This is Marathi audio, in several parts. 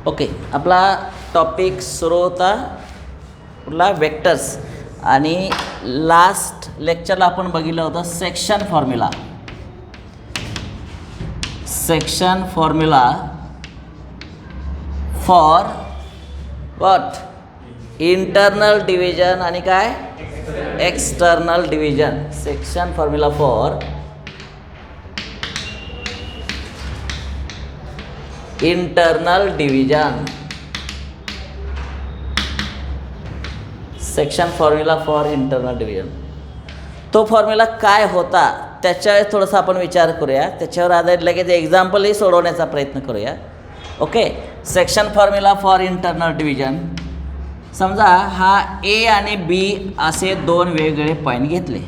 ओके, आपला टॉपिक सुरू होता कुठला वेक्टर्स आणि लास्ट लेक्चरला आपण बघितलं होतं section formula for what internal division आणि काय external division. Section formula for internal division. Section formula for internal division. तो फॉर्म्युला काय होता त्याच्यावर थोडासा आपण विचार करूया, त्याच्यावर आधारित लगेच एक्झाम्पलही सोडवण्याचा प्रयत्न करूया. Okay, section formula for internal division. समजा हा ए आणि बी असे दोन वेगवेगळे पॉईंट घेतले,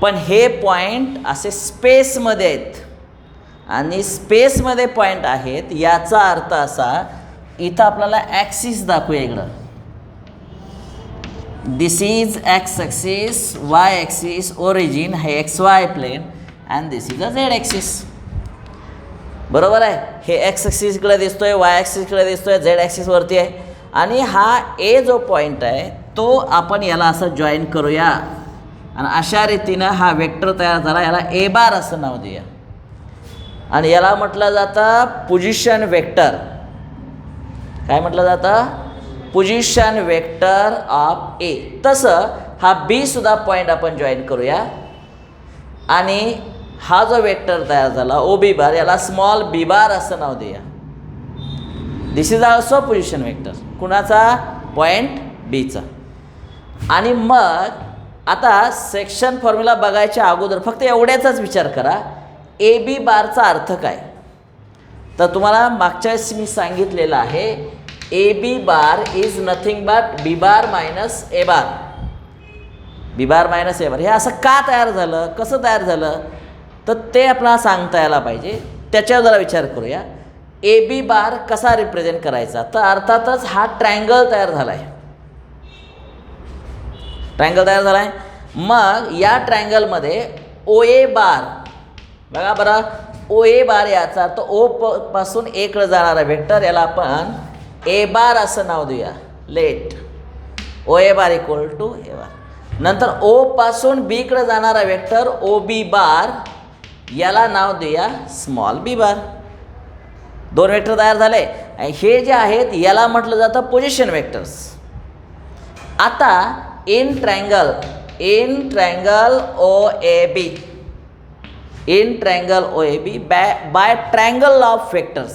पण हे पॉईंट असे स्पेसमध्ये आहेत आणि स्पेसमध्ये पॉईंट आहेत. याचा अर्थ असा, इथं आपल्याला ॲक्सिस दाखवूया. इकडं this is X axis, Y axis, origin हे X Y plane and this is a Z axis. बरोबर आहे. हे एक्स ॲक्सिसकडे दिसतोय, वाय ॲक्सिसकडे दिसतोय, झेड ॲक्सिसवरती आहे. आणि हा ए जो पॉईंट आहे तो आपण याला असं जॉईन करूया आणि अशा रीतीनं हा वेक्टर तयार झाला. याला ए बार असं नाव देऊया आणि याला म्हटलं जातं पोझिशन वेक्टर. काय म्हटलं जातं? पोझिशन वेक्टर ऑफ ए. तसं हा बी सुद्धा पॉईंट आपण जॉईन करूया आणि हा जो वेक्टर तयार झाला ओ बी बार, याला स्मॉल बी बार असं नाव देऊया. दिस इज ऑल्सो पोझिशन वेक्टर. कुणाचा? पॉईंट बीचा. आणि मग आता सेक्शन फॉर्म्युला बघायच्या अगोदर फक्त एवढ्याचाच विचार करा, ए बी बारचा अर्थ काय. तर तुम्हाला मागच्या वेळेस मी सांगितलेलं आहे, A B bar is nothing but B bar minus A bar. B bar minus A bar हे असं का तयार झालं, कसं तयार झालं, तर ते आपल्याला सांगता यायला पाहिजे. त्याच्यावर जरा विचार करूया. ए बी बार कसा रिप्रेझेंट करायचा, तर अर्थातच हा ट्रायंगल तयार झाला आहे. ट्रायंगल तयार झाला आहे. मग या ट्रायंगलमध्ये ओ ए बार बघा बरं, ओ ए बार याचा अर्थ ओ पासून एकडे जाणारा वेक्टर, याला आपण ए बार असं नाव देऊया. Let O A bar equal to A bar. नंतर ओ पासून बीकडे जाणारा वेक्टर ओ बी बार, याला नाव देऊया स्मॉल बी बार. दोन वेक्टर तयार झाले. हे जे आहेत याला म्हटलं जातं पोझिशन वेक्टर्स. आता in triangle O A B, in triangle O A B by triangle law of vectors.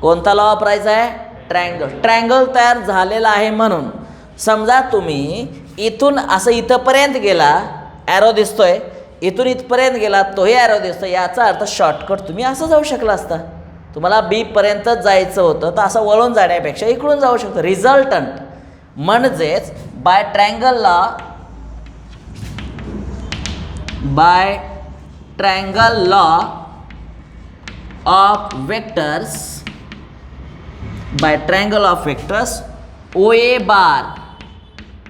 कोणता लॉ वापरायचा आहे? ट्रायंगल तयार झालेला आहे. म्हणून समजा तुम्ही इथून असं इथंपर्यंत गेला, ॲरो दिसतोय, इथून इथपर्यंत गेला तोही ॲरो दिसतोय, याचा अर्थ शॉर्टकट तुम्ही असं जाऊ शकला असता. तुम्हाला बीपर्यंतच जायचं होतं तर असं वळून जाण्यापेक्षा इकडून जाऊ शकतो. रिझल्टंट म्हणजेच by triangle law of vectors O A bar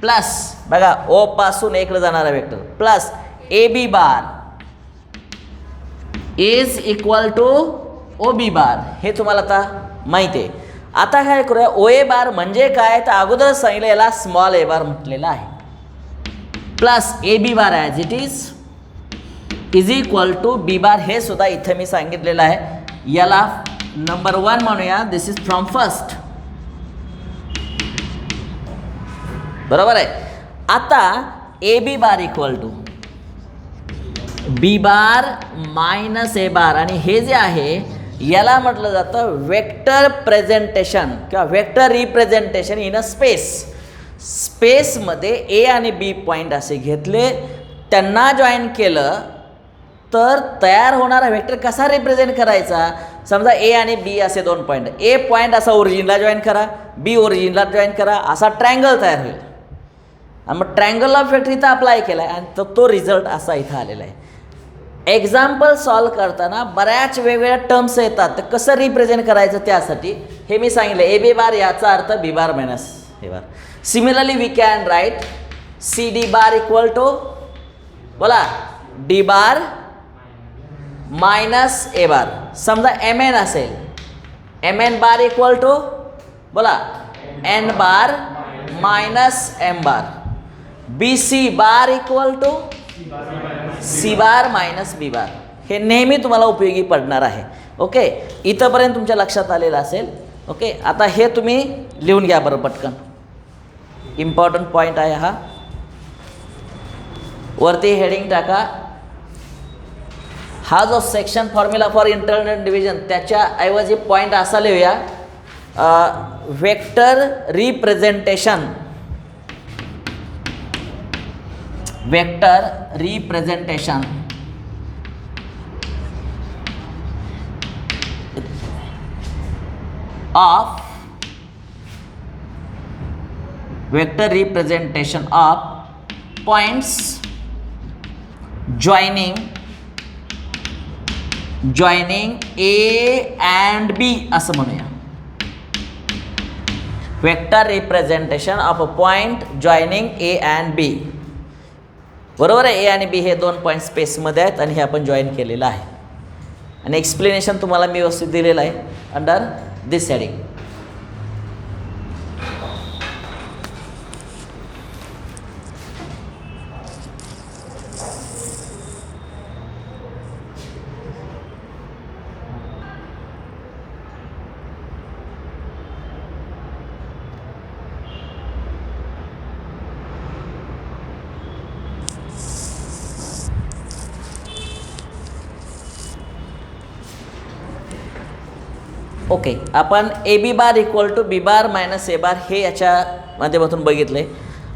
plus बघा ओ पासून एकला जाणारा vector plus A B bar is equal to O B bar. हे तुम्हाला आता माहिती आहे. आता काय करूया, ओ ए बार म्हणजे काय तर अगोदरच सांगितलं, याला स्मॉल ए बार म्हटलेला आहे, plus A B bar as it is equal to B bar. हे सुद्धा इथं मी सांगितलेलं आहे. याला नंबर 1 म्हणूया. This is from first. बरोबर आहे. आता A B bar equal to B bar minus A bar, आणि हे जे आहे याला म्हटलं जातं वेक्टर प्रेझेंटेशन किंवा vector representation in a space. स्पेसमध्ये ए आणि बी पॉईंट असे घेतले, त्यांना जॉईन केलं तर तयार होणारा वेक्टर कसा रिप्रेझेंट करायचा. समजा ए आणि बी असे दोन पॉईंट, ए पॉईंट असा ओरिजिनला जॉईन करा, बी ओरिजिनला जॉईन करा, असा ट्रायंगल तयार होईल. आणि मग ट्रायंगल ऑफ वेक्टर इथं अप्लाय केला आहे आणि तो रिझल्ट असा इथं आलेला आहे. एक्झाम्पल सॉल्व करताना बऱ्याच वेगवेगळ्या टर्म्स येतात, तर कसं रिप्रेझेंट करायचं त्यासाठी हे मी सांगितलं. ए बी बार याचा अर्थ B bar minus A bar. Similarly we can write C D bar equal to बोला D bar minus A bar. समजा एम एन असेल, M N bar equal to बोला N bar minus M bar. B C bar equal to C bar minus B bar. हे नेहमी तुम्हाला उपयोगी पडणार आहे. ओके, इथंपर्यंत तुमच्या लक्षात आलेलं असेल. ओके, आता हे तुम्ही लिहून घ्या बरं पटकन. इम्पॉर्टंट पॉईंट आहे हा. वरती हेडिंग टाका. हा जो section formula for internal division, त्याच्याऐवजी पॉईंट असा लिहूया, vector representation. Vector representation of vector representation of points joining A and B असं म्हणूया. Vector representation of a point joining A and B. बरोबर आहे. ए आणि बी हे दोन पॉईंट स्पेसमध्ये आहेत आणि हे आपण जॉईन केलेलं आहे. आणि एक्सप्लेनेशन तुम्हाला मी व्यवस्थित दिलेलं आहे अंडर दिस हेडिंग. ओके, आपण A B bar equal to B bar minus A bar हे याच्या माध्यमातून बघितले.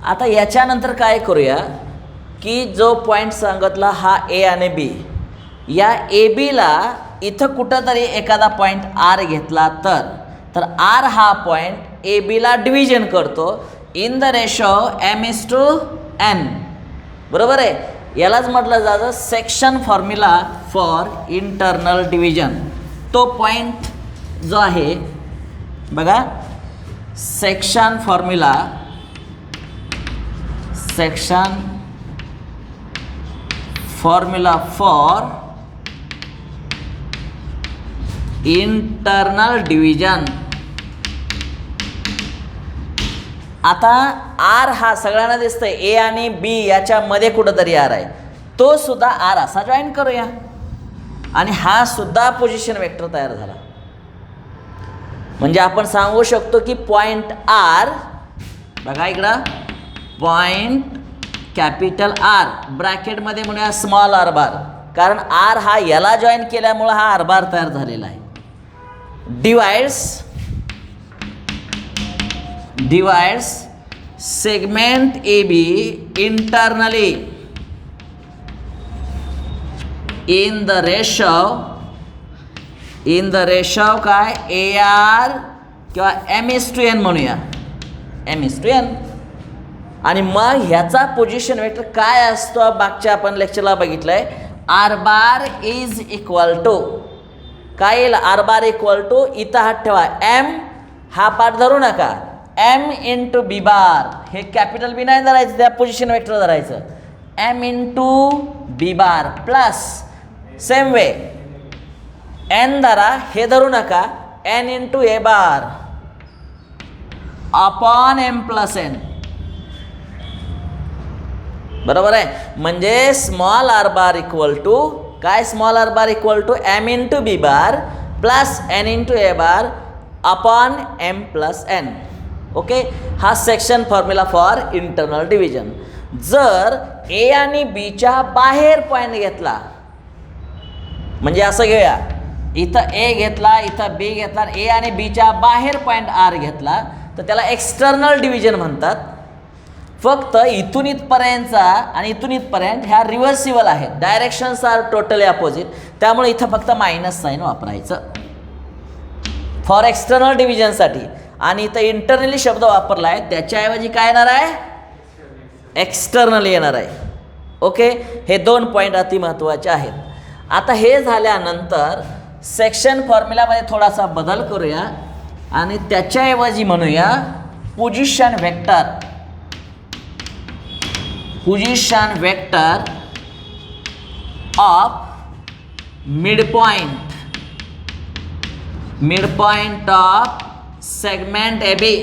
आता याच्यानंतर काय करूया की जो पॉईंट सांगितला हा ए आणि बी, या ए बीला इथं कुठंतरी एखादा पॉईंट आर घेतला तर आर हा पॉईंट ए बीला डिव्हिजन करतो इन द रेशो m:n. बरोबर आहे. यालाच म्हटलं जातं section formula for internal division. तो पॉईंट जो आहे बघा, section formula for internal division. आता आर हा सगळ्यांना दिसतंय, ए आणि बी याच्यामध्ये कुठंतरी आर आहे, तो सुद्धा आर असा जॉईन करूया आणि हा सुद्धा पोझिशन वेक्टर तयार झाला. म्हणजे आपण सांगू शकतो की पॉईंट आर, बघा इकडं, पॉईंट कॅपिटल आर ब्रॅकेटमध्ये म्हणूया स्मॉल आर बार, कारण आर हा याला जॉईन केल्यामुळं हा आर बार तयार झालेला आहे. Divides segment A B internally in the ratio काय ए आर किंवा m:n म्हणूया, m:n. आणि मग ह्याचा पोझिशन वेक्टर काय असतो मागच्या आपण लेक्चरला बघितलंय, R bar is equal to काय येईल, आर बार इक्वल टू इथं हात ठेवा, एम हा पार्ट धरू नका, m इंटू बी बार, हे कॅपिटल बी नाही धरायचं, त्या पोझिशन वेक्टर धरायचं, m into B bar plus same way n धरा, हे धरू नका, n into A bar upon m plus n. बरोबर आहे. म्हणजे small R bar equal to काय, small R bar equal to m into B bar plus n into A bar upon m plus n. Okay, हा section formula for internal division. जर ए आणि बीच्या बाहेर पॉईंट घेतला, म्हणजे असं घेऊया, इथं ए घेतला, इथं बी घेतला, ए आणि बीच्या बाहेर पॉईंट आर घेतला, तर त्याला एक्सटर्नल डिव्हिजन म्हणतात. फक्त इथून इथपर्यंतचा आणि इथून इथपर्यंत ह्या रिव्हर्सिबल आहेत, डायरेक्शन्स आर टोटली अपोजिट, त्यामुळे इथं फक्त मायनस साईन वापरायचं फॉर एक्सटर्नल डिव्हिजनसाठी. आणि इथं इंटरनली शब्द वापरला आहे, त्याच्याऐवजी काय येणार आहे, एक्सटर्नल येणार आहे. ओके, हे दोन पॉईंट अति महत्त्वाचे आहेत. आता हे झाल्यानंतर सेक्शन फॉर्म्युलामध्ये थोडासा बदल करूया आणि त्याच्याऐवजी म्हणूया position vector of midpoint of segment A B.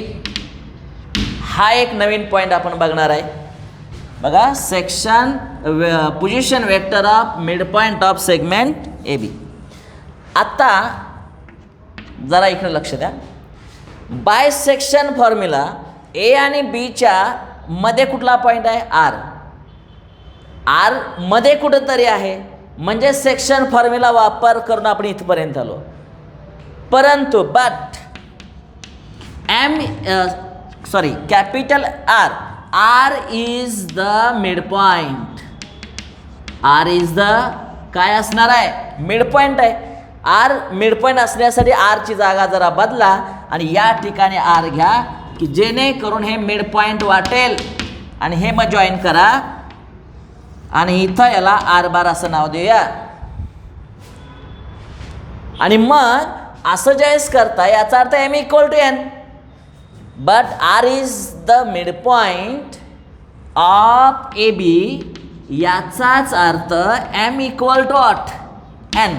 हा एक नवीन पॉईंट आपण बघणार आहे. बघा, section position vector of midpoint of segment A B. आत्ता जरा इकडे लक्ष द्या. बायसेक्शन फॉर्म्युला ए आणि बीच्या मध्ये कुठला पॉईंट आहे? आर. आर मध्ये कुठंतरी आहे, म्हणजे सेक्शन फॉर्म्युला वापर करून आपण इथपर्यंत आलो. परंतु capital R, R is the midpoint. R is the काय असणार आहे? मिडपॉइंट आहे. आर मिडपॉइंट असण्यासाठी आरची जागा जरा बदला आणि या ठिकाणी आर घ्या, की जेणेकरून हे मिडपॉइंट वाटेल. आणि हे मग जॉईन करा आणि इथं याला आर बार असं नाव देऊया. आणि मग असं ज्यावेळेस करता याचा अर्थ M equal to N. But R is the midpoint of A B, याचाच अर्थ M equal to N.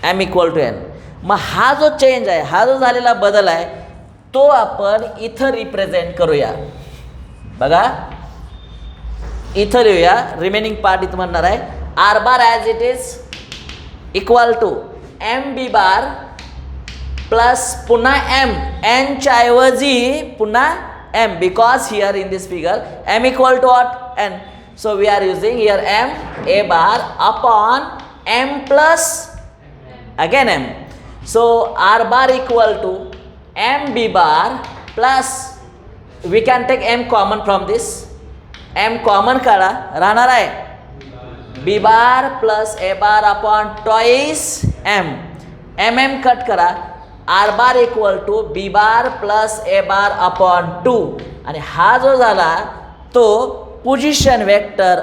M equal to N. मग हा जो चेंज आहे, हा जो झालेला बदल आहे, तो आपण इथं रिप्रेझेंट करूया. बघा, इथं लिहूया. रिमेनिंग पार्ट इथं म्हणणार आहे R bar as it is equal to M B bar plus पुन्हा एम. एनच्या ऐवजी पुन्हा M, because here in this figure M equal to N. So we are using here M A bar upon M plus again m. So r bar equal to m b bar plus we can take m common from this. m common काढा, राहणार आहे b bar plus a bar upon twice m. m cut करा, r bar equal to b bar plus a bar upon 2. आणि हा जो झाला तो position vector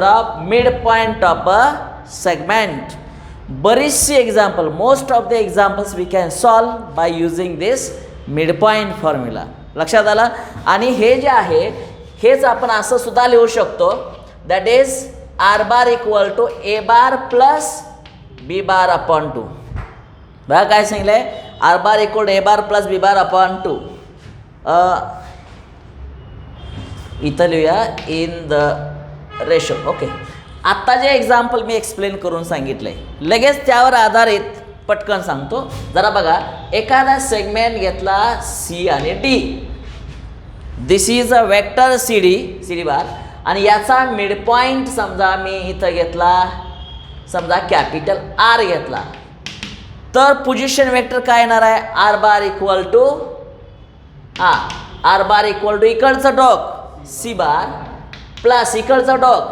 of mid point of a segment. बरीचशी example, most of the examples we can solve by using this midpoint formula. लक्षात आला. आणि हे जे आहे हेच आपण असं सुद्धा लिहू शकतो, that is R bar equal to A bar plus B bar upon 2. बघा काय सांगितलं आहे, R bar equal to A bar plus B bar upon 2. इथं लिहूया इन द रेशो. ओके, आत्ता जे एक्झाम्पल मी एक्सप्लेन करून सांगितलं आहे, लगेच त्यावर आधारित पटकन सांगतो. जरा बघा, एखादा सेगमेंट घेतला सी आणि D. This is a vector C D bar. आणि याचा मिडपॉईंट समजा मी इथं घेतला, समजा कॅपिटल आर घेतला, तर पोझिशन वेक्टर काय येणार आहे? R bar equal to R bar equal to इकडचं टोक सी बार प्लस इकडचं टोक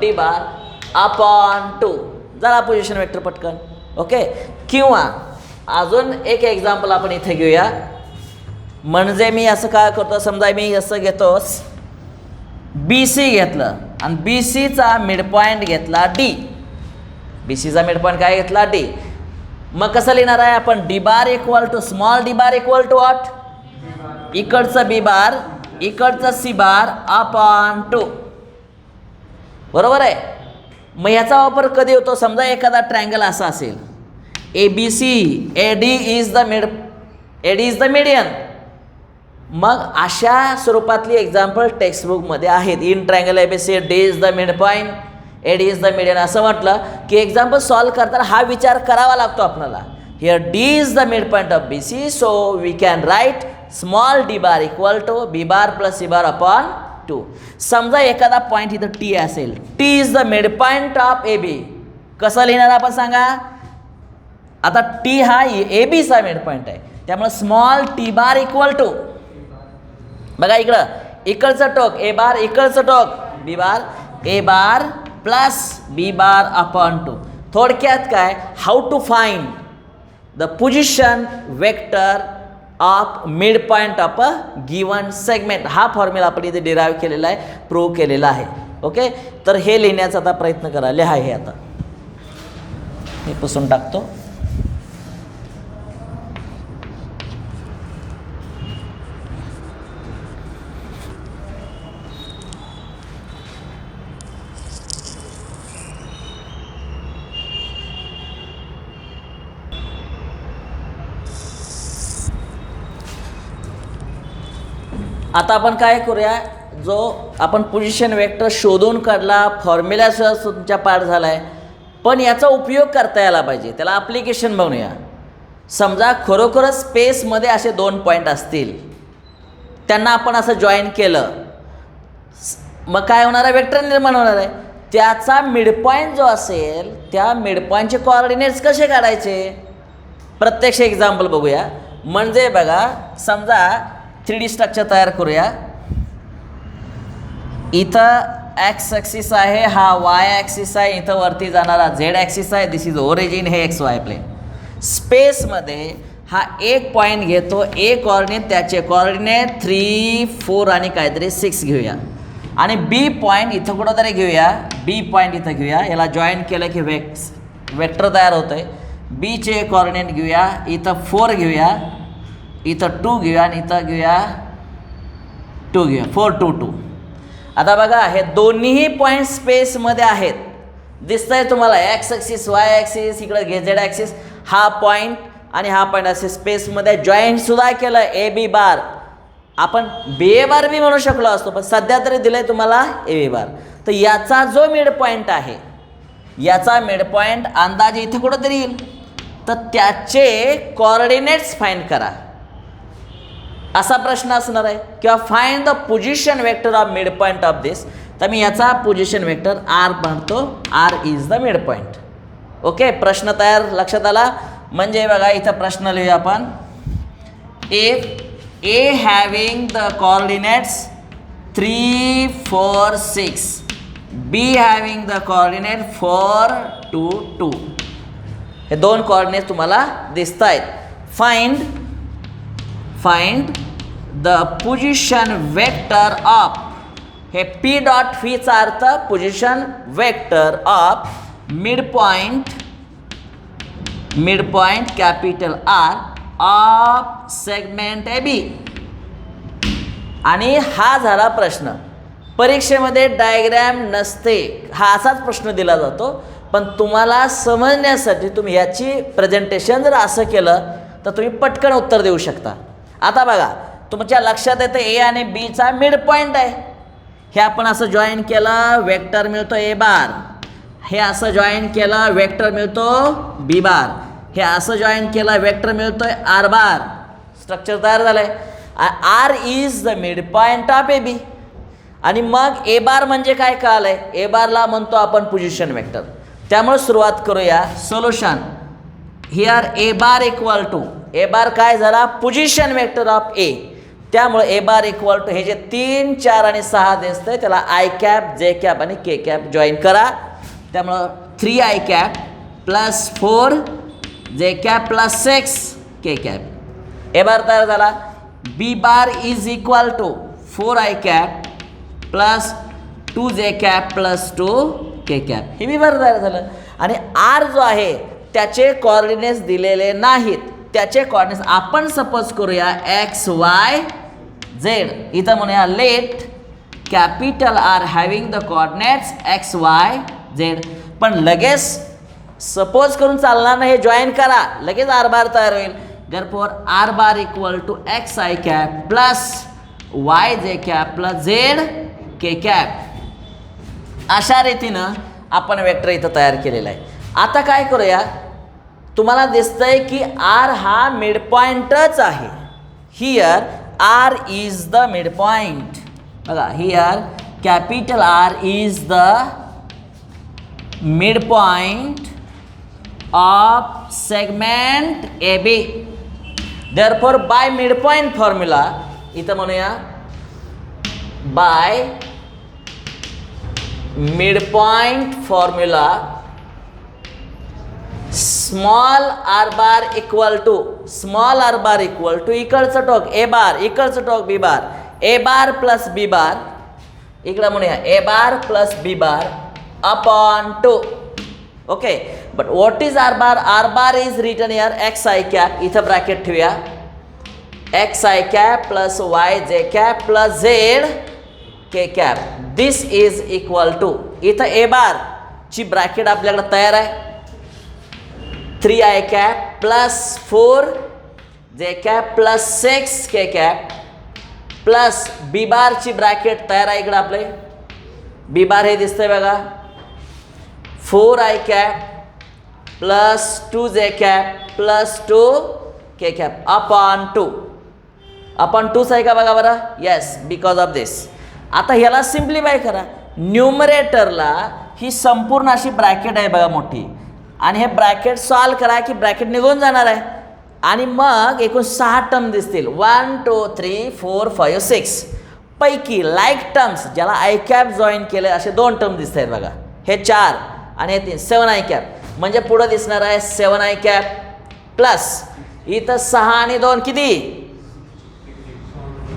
डी बार अपॉन 2. जरा पोझिशन वेक्टर पटकन. ओके, किंवा अजून एक एक्झाम्पल आपण इथे घेऊया. म्हणजे मी असं काय करतो, समजा मी असं घेतो बी सी घेतलं आणि बी सीचा मिडपॉईंट घेतला डी. बी सीचा मिडपॉईंट काय घेतला? डी. मग कसं लिहिणार आहे आपण? D bar equal to small D bar equal to what? इकडचं बी बार इकडचं सी बार अपॉन 2. बरोबर आहे. मग ह्याचा वापर कधी होतो? समजा एखादा ट्रायंगल असा असेल A B C, A D is the median. मग अशा स्वरूपातली एक्झाम्पल टेक्स्टबुकमध्ये आहेत. In triangle A B C D is the mid point, A D is the median. असं म्हटलं की एक्झाम्पल सॉल्व करताना हा विचार करावा लागतो आपल्याला. Here D is the mid point of B C, so we can write small D bar equal to B bar plus C bar upon 2. समजा एखादा पॉईंट इथं टी असेल, T is the mid point of A B. कसं लिहिणार आपण सांगा? आता टी हा ए बीचा मिड पॉईंट आहे, त्यामुळे small T bar equal to, बघा इकडं इकडचं टोक ए बार, इकडचं टोक बी बार, ए bar plus B bar upon 2. थोडक्यात काय, how to find the position vector of mid point of a given segment. हा फॉर्म्युला आपण इथे डिराईव्ह केलेला आहे, प्रूव्ह केलेला आहे. ओके, तर हे लिहिण्याचा आता प्रयत्न करा. लिहा हे आता हे पुसून टाकतो. आता आपण काय करूया, जो आपण पोझिशन वेक्टर शोधून काढला, फॉर्म्युलासुद्धा तुमच्या पाठ झाला आहे, पण याचा उपयोग करता यायला पाहिजे, त्याला ॲप्लिकेशन बनवूया. समजा खरोखरच स्पेसमध्ये असे 2 पॉईंट असतील, त्यांना आपण असं जॉईन केलं, मग काय होणार आहे, वेक्टर निर्माण होणार आहे. त्याचा मिडपॉईंट जो असेल, त्या मिडपॉईंटचे कोऑर्डिनेट्स कसे काढायचे, प्रत्यक्ष एक्झाम्पल बघूया. म्हणजे बघा, समजा 3D स्ट्रक्चर तयार करूया. इथं एक्स ॲक्सिस आहे, हा वाय ॲक्सिस आहे, इथं वरती जाणारा झेड ॲक्सिस आहे, दिस इज ओरिजिन, हे एक्स वाय प्लेन. स्पेसमध्ये हा एक पॉईंट घेतो, ए कॉर्डिनेट, त्याचे कॉर्डिनेट 3, 4 आणि काहीतरी 6 घेऊया. आणि बी पॉईंट इथं कुठंतरी घेऊया, बी पॉईंट इथं घेऊया. याला जॉईन केलं की वेक्टर तयार होतं आहे. बीचे कॉर्डिनेट घेऊया, इथं 4 घेऊया, इथं 2 घेऊया आणि इथं घेऊया 2 घेऊया, 4, 2, 2. आता बघा, हे दोन्हीही पॉईंट स्पेसमध्ये आहेत, दिसत आहे तुम्हाला. एक्स ॲक्सिस, वाय ॲक्सिस, इकडं झेड ॲक्सिस, हा पॉईंट आणि हा पॉईंट असे स्पेसमध्ये जॉईंटसुद्धा केलं. ए बी बार, आपण बी ए बार बी म्हणू शकलो असतो, पण सध्या तरी दिलं आहे तुम्हाला ए बी बार. तर याचा जो मिड पॉईंट आहे, याचा मिड पॉईंट अंदाजे इथे कुठंतरी येईल, तर त्याचे कोऑर्डिनेट्स फाइंड करा, असा प्रश्न असणार आहे. किंवा find the position vector of mid point of this. तर मी याचा पोझिशन वेक्टर आर म्हणतो, R is the mid point. Okay, प्रश्न तयार, लक्षात आला. म्हणजे बघा, इथं प्रश्न लिहूया आपण. If A having the coordinates 3, 4, 6, B having the coordinate 4, 2, 2, हे 2 कोऑर्डिनेट तुम्हाला दिसत आहेत. Find the position vector of, हे पी डॉट फीचा अर्थ position vector of mid point capital R of segment A B. आणि हा झाला प्रश्न. परीक्षेमध्ये डायग्रॅम नसते, हा असाच प्रश्न दिला जातो, पण तुम्हाला समजण्यासाठी तुम्ही याची प्रेझेंटेशन जर असं केलं तर तुम्ही पटकन उत्तर देऊ शकता. आता बघा, तुमच्या लक्षात येतं ए आणि बीचा मिड पॉईंट आहे. हे आपण असं जॉईन केलं, वेक्टर मिळतो ए बार. हे असं जॉईन केलं, वेक्टर मिळतो बी बार. हे असं जॉईन केलं, वेक्टर मिळतोय आर बार. स्ट्रक्चर तयार झालं आहे. R is the mid point of A B. आणि मग ए बार म्हणजे काय कळलं आहे, ए बारला म्हणतो आपण पोझिशन वेक्टर. त्यामुळे सुरुवात करूया. Solution, here A bar equal to, A bar काय झाला, पोझिशन वेक्टर ऑफ ए. त्यामुळे ए बार इक्वल टू, हे जे 3, 4 आणि 6 दिसतंय त्याला आय कॅप, जे कॅप आणि के कॅप जॉईन करा. त्यामुळं 3 I cap plus 4 J cap plus 6 K cap. A bar तयार झाला. B bar is equal to 4 I cap plus 2 J cap plus 2 K cap. हे बी बार तयार झालं. आणि आर जो आहे त्याचे कोऑर्डिनेट्स दिलेले नाहीत, त्याचे कोऑर्डिनेट्स आपण सपोज करूया एक्स वाय झेड. इथं म्हणूया let capital R having the coordinates x y z. पण लगेच सपोज करून चालणार नाही, हे जॉईन करा, लगेच आर बार तयार होईल. Therefore R bar equal to x I cap plus Y जे कॅप प्लस झेड के कॅप. अशा रीतीनं आपण वेक्टर इथं तयार केलेला आहे. आता काय करूया, तुम्हाला दिसतंय की आर हा मिड पॉईंटच आहे. Here R is the mid point. बघा, here capital R is the mid point of segment A B. Therefore by mid point formula, इथं म्हणूया by mid point formula, small R bar equal to इकडचं टोक ए बार, इकडचं टोक बी बार, ए बार प्लस बी बार, इकडं म्हणूया A bar plus B bar upon 2. Okay, but what is R bar? R bar is written here X I cap, इथं ब्रॅकेट ठेवूया, X I cap plus Y जे cap plus Z K cap. This is equal to, इथं ए बार ची ब्रॅकेट आपल्याकडे तयार आहे, 3 I cap plus 4 J cap plus 6 K cap plus B बारची ब्रॅकेट तयार आहे इकडं आपले. बी बार हे दिसतंय बघा, 4i cap plus 2j cap plus 2k cap upon 2. Upon 2च आहे का बघा बरं. Yes, because of this. आता ह्याला सिम्प्लिफाय करा. न्यूमरेटरला ही संपूर्ण अशी ब्रॅकेट आहे बघा मोठी, आणि हे ब्रॅकेट सॉल्व करा की ब्रॅकेट निघून जाणार आहे, आणि मग एकूण 6 टर्म दिसतील. 1 2 3 4 5 6 पैकी लाईक टर्म्स ज्याला आय कॅप जॉईन केलं असे 2 टर्म दिसत आहेत बघा. हे 4 आणि हे 3 7i कॅप, म्हणजे पुढं दिसणार आहे 7i कॅप प्लस इथं 6 आणि 2 किती,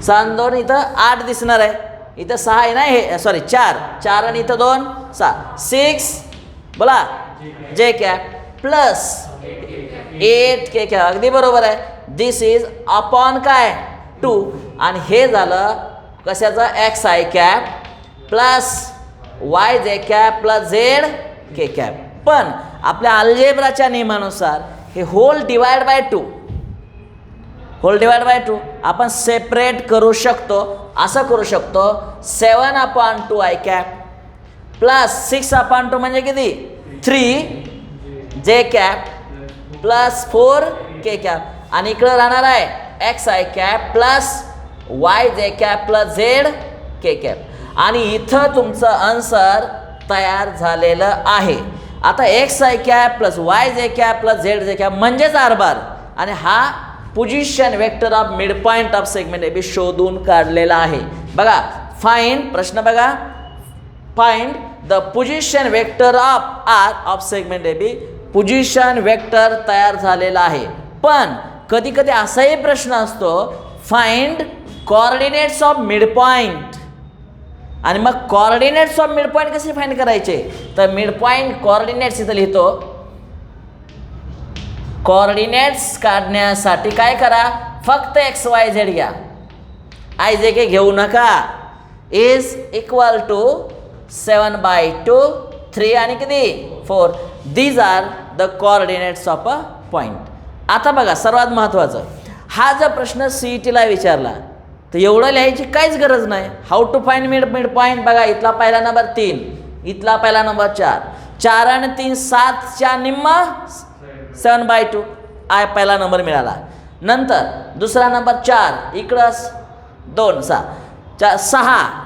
6 आणि 2 इथं 8 दिसणार आहे. इथं 6 आहे ना, हे सॉरी 4 आणि इथं 2 6 6 बोला जे कॅप प्लस 8k कॅप. अगदी बरोबर आहे. दिस इज अपॉन काय 2, आणि हे झालं कशाचं xi cap plus yj cap plus zk cap. पण आपल्या अल्जेब्राच्या नियमानुसार हे होल डिवाइड बाय 2 आपण सेपरेट करू शकतो. असं करू शकतो 7/2i कॅप प्लस 6/2 म्हणजे किती 3j cap plus 4k cap, आणि इकडं राहणार आहे xi cap plus yj cap plus zk cap. आणि इथं तुमचं आन्सर तयार झालेलं आहे. आता xi cap plus yj cap plus zj cap म्हणजेच r बार, आणि हा position vector of mid point of segment A B शोधून काढलेला आहे. बघा फाइंड, प्रश्न बघा, find the position vector of R of segment A B. Position vector तयार झालेला आहे. पण कधी कधी असाही प्रश्न असतो find coordinates of mid point, आणि मग कोऑर्डिनेट्स ऑफ मिड पॉईंट कसे फाइंड करायचे, तर मिड पॉईंट कोऑर्डिनेट्स इथं लिहितो. कोऑर्डिनेट्स काढण्यासाठी काय करा, फक्त XYZ घ्या, IJK घेऊ नका. इज इक्वल टू 7/2 3 आणि किती 4. These are the coordinates of a point. आता बघा सर्वात महत्त्वाचं, हा जर प्रश्न CETला विचारला तर एवढं लिहायची काहीच गरज नाही. How to find mid point. बघा इथला पहिला नंबर 3, इथला पहिला नंबर 4 आणि 3 7च्या निम्मा 7/2 पहिला नंबर मिळाला. नंतर दुसरा नंबर 4, इकडं 2 6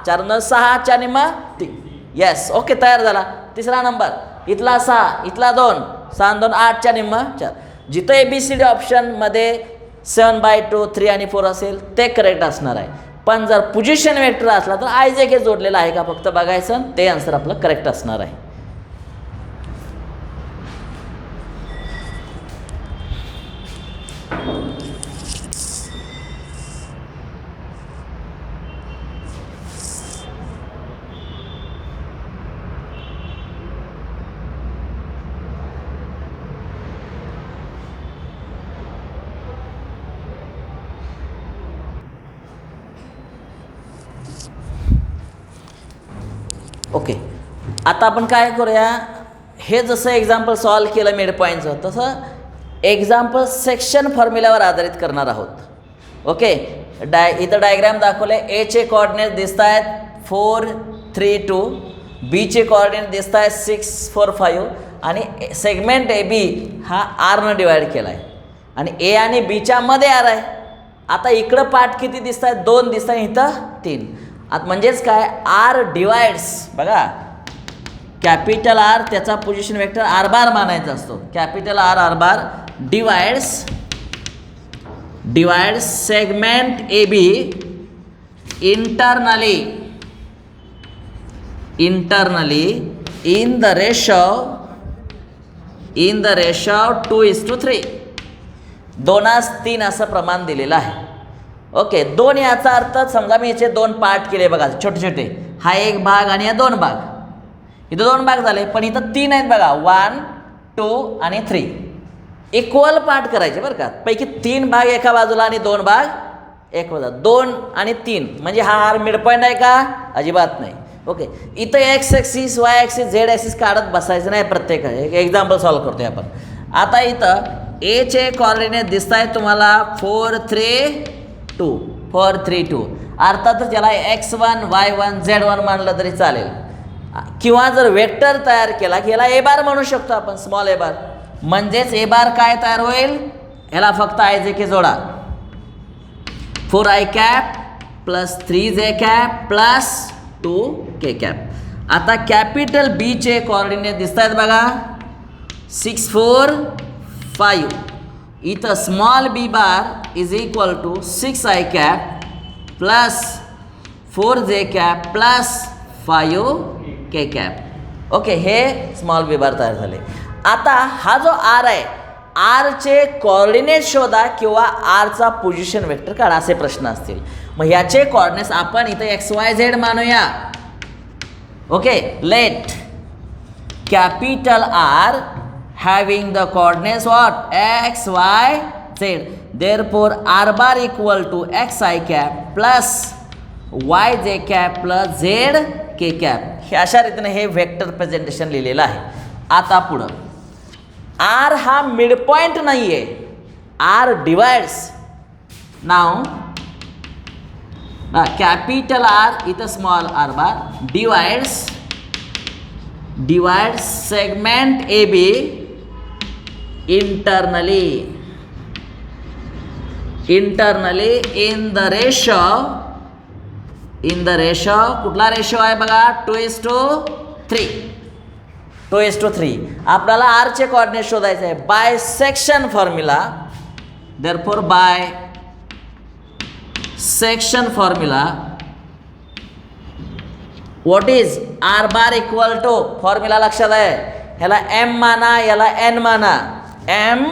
4 न 6च्या निम्मा 3. येस, ओके, तयार झाला. तिसरा नंबर इथला 6, इथला 2 6 आणि 2 8च्या निम्मा 4. जिथं ABCD ऑप्शनमध्ये 7/2 3 आणि 4 असेल ते करेक्ट असणार आहे. पण जर पोझिशन वेक्टर असला तर IJK जोडलेला आहे का फक्त बघायचं, ते आन्सर आपलं करेक्ट असणार आहे. ओके, आता आपण काय करूया, हे जसं एक्झाम्पल सॉल्व केलं मिड पॉईंटचं, तसं एक्झाम्पल सेक्शन फॉर्म्युल्यावर आधारित करणार आहोत. ओके, इथं डायग्राम दाखवले. एचे कोऑर्डिनेट दिसत आहेत 4 3 2, बीचे कोऑर्डिनेट दिसत आहेत 6 4 5, आणि सेगमेंट AB हा आरनं डिवाइड केला आहे, आणि ए आणि बीच्या मध्ये आर आहे. आता इकडं पार्ट किती दिसत आहेत, 2 दिसत आहेत, इथं 3. आता म्हणजेच काय, आर डिवाइड्स, बघा कॅपिटल आर त्याचा पोझिशन वेक्टर आर बार मानायचा असतो. Capital R bar divides segment AB internally in the ratio 2:3, 2:3 असं प्रमाण दिलेलं आहे. ओके, 2 याचा अर्थ समजा मी याचे 2 पार्ट केले बघा, छोटे छोटे, हा एक भाग आणि हा 2 भाग. इथं 2 भाग झाले, पण इथं 3 आहेत बघा, 1 2 आणि 3. इक्वल पार्ट करायचे बरं का, पैकी 3 भाग एका बाजूला आणि 2 भाग एक बाजूला. 2 आणि 3 म्हणजे हा आर मिड पॉईंट आहे का, अजिबात नाही. ओके, इथं X axis Y axis Z axis काढत बसायचं नाही प्रत्येक. एक एक्झाम्पल सॉल्व करतोय आपण. आता इथं एचे कोऑर्डिनेट दिसत आहेत तुम्हाला 4 3 2, अर्थातच याला x1 y1 z1 मानलं तरी चालेल, किंवा जर वेक्टर तयार केला की याला ए बार म्हणू शकतो आपण, स्मॉल ए बार. म्हणजेच ए बार काय तयार होईल, याला फक्त आय जे के जोडा, 4i cap plus 3j cap plus 2k cap. आता कॅपिटल बी चे कोऑर्डिनेट दिसत आहेत बघा, 6 4 5. इथं small b bar is equal to 6i cap plus 4j cap plus 5k cap. Okay, हे स्मॉल बी बार तयार झाले. आता हा जो आर आहे, आरचे कोऑर्डिनेट शोधा किंवा आरचा पोझिशन वेक्टर काढा असे प्रश्न असतील. मग याचे कोऑर्डिनेट्स आपण इथे XYZ मानूया. Okay, let capital R having the coordinates what, x y z. therefore r bar equal to xi cap plus yj cap plus zk cap. हे अशा रीतीने हे वेक्टर प्रेझेंटेशन लिहिलेलं आहे. आता पुढं r हा मिड पॉइंट नाही आहे, r डिवाइड्स. नाव कॅपिटल आर इथं small R bar divides segment A B internally in the ratio कुठला रेशो आहे बघा, 2:3. आपल्याला आर चे कोऑर्डिनेट शोधायचे आहे by section formula. Therefore by section formula what is R bar equal to, formula लक्षात आहे, ह्याला एम माना याला एन माना, M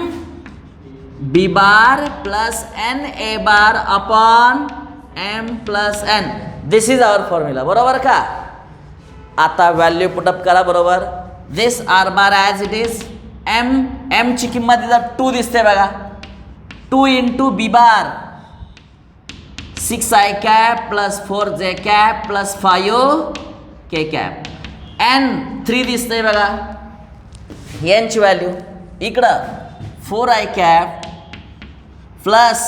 B bar plus N A bar upon M plus N. This is our formula. बरोबर का. आता व्हॅल्यू पुटअप करा. बरोबर, this R bar as it is, M ची किंमत इथं 2 दिसते बघा, 2 into B bar 6i cap plus 4j cap plus 5k cap. N 3 दिसतंय बघा, यांची व्हॅल्यू इकडं 4i cap plus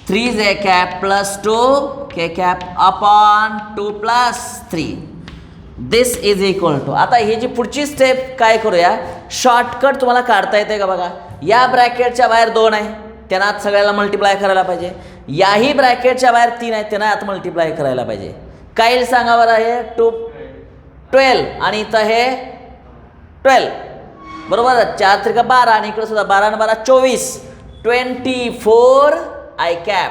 3j cap plus 2k cap upon 2 plus 3. This is equal to. आता ही जी पुढची स्टेप काय करूया, शॉर्टकट तुम्हाला काढता येते का बघा. या ब्रॅकेटच्या बाहेर 2 आहे, त्यांना आत सगळ्याला मल्टिप्लाय करायला पाहिजे. याही ब्रॅकेटच्या बाहेर 3 आहे, त्यांना आत मल्टिप्लाय करायला पाहिजे. काय येईल सांगा बरं, हे 12 आणि इथं हे 12. बरोबर, 4 त्रिका 12 आणि इकडे सुद्धा 12 आणि 12 24, 24i कॅप.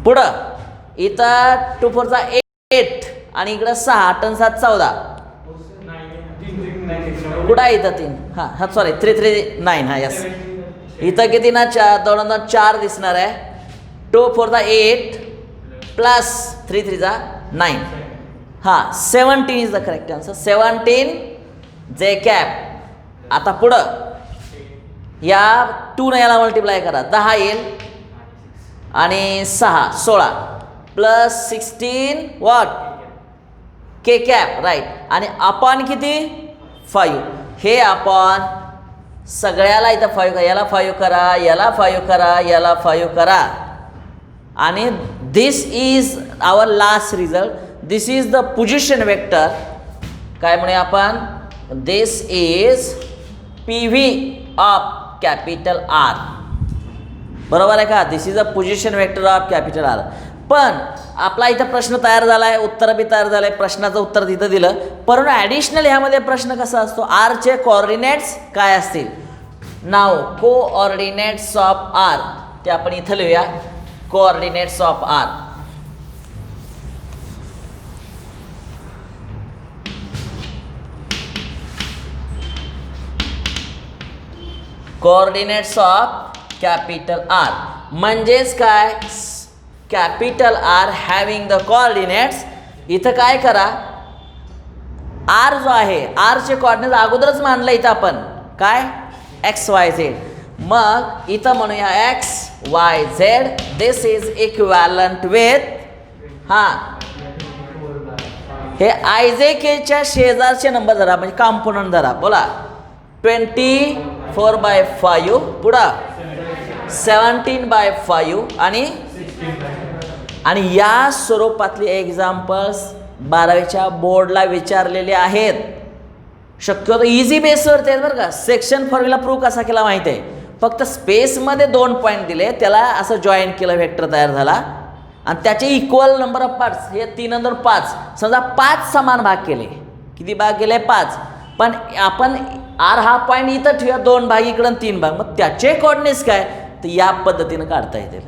पुढं इथं 2 4 8 आणि इकडं 6 8 आणि 7 14. कुठं आहे इथं 3, हां सॉरी 3 3 9. हां यस, इथं किती ना 4 दिसणार आहे. 2 4 8 प्लस 3 3 9. हां 17 is the correct answer, 17j cap. आता पुढं या 2 ने याला मल्टिप्लाय करा, 10 येईल आणि 6 16 plus 16 what k cap. Right, आणि अपॉन किती 5. हे अपॉन सगळ्याला इथं 5 करा, याला 5 करा, याला 5 करा, याला 5 करा. आणि this is our last result. This is the position vector. काय म्हणे आपण, this is PV of capital R. बरोबर आहे का. This is a position vector of capital R. पण आपला इथं प्रश्न तयार झाला आहे, उत्तर बी तयार झालं आहे, प्रश्नाचं उत्तर तिथं दिलं. परंतु ॲडिशनल ह्यामध्ये प्रश्न कसा असतो, आरचे कोऑर्डिनेट्स काय असतील. नाव कोऑर्डिनेट्स ऑफ आर, ते आपण इथं लिहूया, coordinates of R. Coordinates of capital R म्हणजेच काय, capital R having the coordinates. इथं काय करा, आर जो आहे, आरचे कोऑर्डिनेट अगोदरच मानलं इथं आपण काय, XYZ. मग इथं म्हणूया XYZ. This is equivalent with, हां हे IJKच्या शेजारचे नंबर धरा, म्हणजे कॉम्पोनंट धरा. बोला 24/5, पुढं 17/5 आणि आणि या स्वरूपातले एक्झाम्पल्स 12वीच्या बोर्डला विचारलेले आहेत. शक्यतो इझी बेसवरती आहेत बरं का. सेक्शन फॉर्म्युला प्रूव्ह कसा केला माहिती आहे, फक्त स्पेसमध्ये 2 पॉईंट दिले, त्याला असं जॉईन केलं, वेक्टर तयार झाला आणि त्याचे इक्वल नंबर ऑफ पार्ट्स, हे 3 आणि 2 5, समजा 5 समान भाग केले. किती भाग केले? 5. पण आपण आर हा पॉईंट इथं ठेवूया, 2 भाग इकडं आणि 3 भाग, मग त्याचे कोऑर्डिनेट्स काय, तर या पद्धतीनं काढता येतील.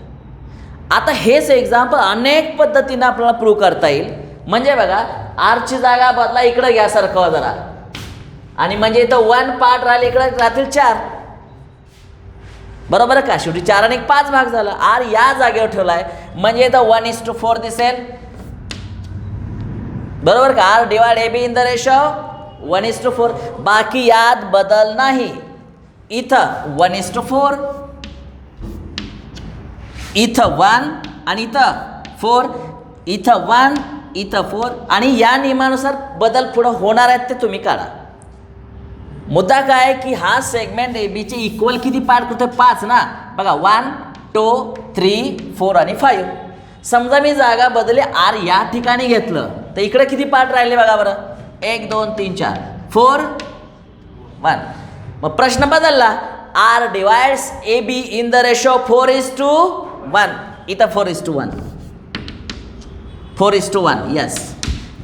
आता हेच एक्झाम्पल अनेक पद्धतीनं आपल्याला प्रूव्ह करता येईल. म्हणजे बघा, आरची जागा बदला, इकडं घ्या सरकवा जरा, आणि म्हणजे इथं 1 पार्ट राहिले, इकडं राहतील 4. बरोबर का, शेवटी 4 आणि 5 भाग झाला. आर या जागेवर ठेवला आहे म्हणजे इथं 1:4 दिसेल. बरोबर का, R divide A B in the ratio 1:4. बाकी यात बदल नाही. इथं 1:4, इथं 1 आणि इथं 4, इथं 1, इथं 4, आणि या नियमानुसार बदल पुढं होणार आहेत ते तुम्ही काढा. मुद्दा काय की हा सेगमेंट ए बीचे इक्वल किती पार्ट करतोय? 5 ना. बघा 1, 2, 3, 4 आणि 5. समजा मी जागा बदलली, आर या ठिकाणी घेतलं तर इकडे किती पार्ट राहिले बघा बरं. 1, 2, 3, 4, 4, 1. मग प्रश्न बदलला, R divides A B in the ratio 4:1. इथं 4:1, 4:1. यस,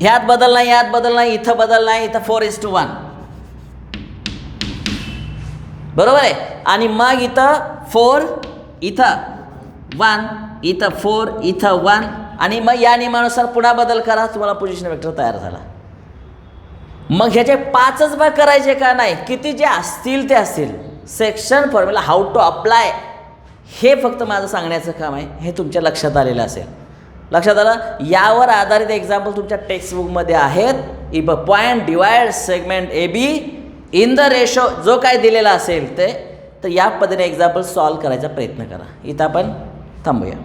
ह्यात बदल नाही, ह्यात बदल नाही, इथं बदल नाही, इथं 4:1. बरोबर आहे. आणि मग इथं 4, इथं 1, इथं 4, इथं 1, आणि मग या नियमानुसार पुन्हा बदल करा, तुम्हाला पोझिशन वेक्टर तयार झाला. मग ह्याचे 5च भाग करायचे का नाही, किती जे असतील ते असतील. Section formula how to apply, हे फक्त माझं सांगण्याचं काम आहे. हे तुमच्या लक्षात आलेलं असेल. लक्षात आलं. यावर आधारित एक्झाम्पल तुमच्या टेक्स्टबुकमध्ये आहेत. If a point divide segment A B in the ratio, जो काय दिलेला असेल ते, तर या पद्धतीने एक्झाम्पल सॉल्व करायचा प्रयत्न करा. इथं आपण थांबूया.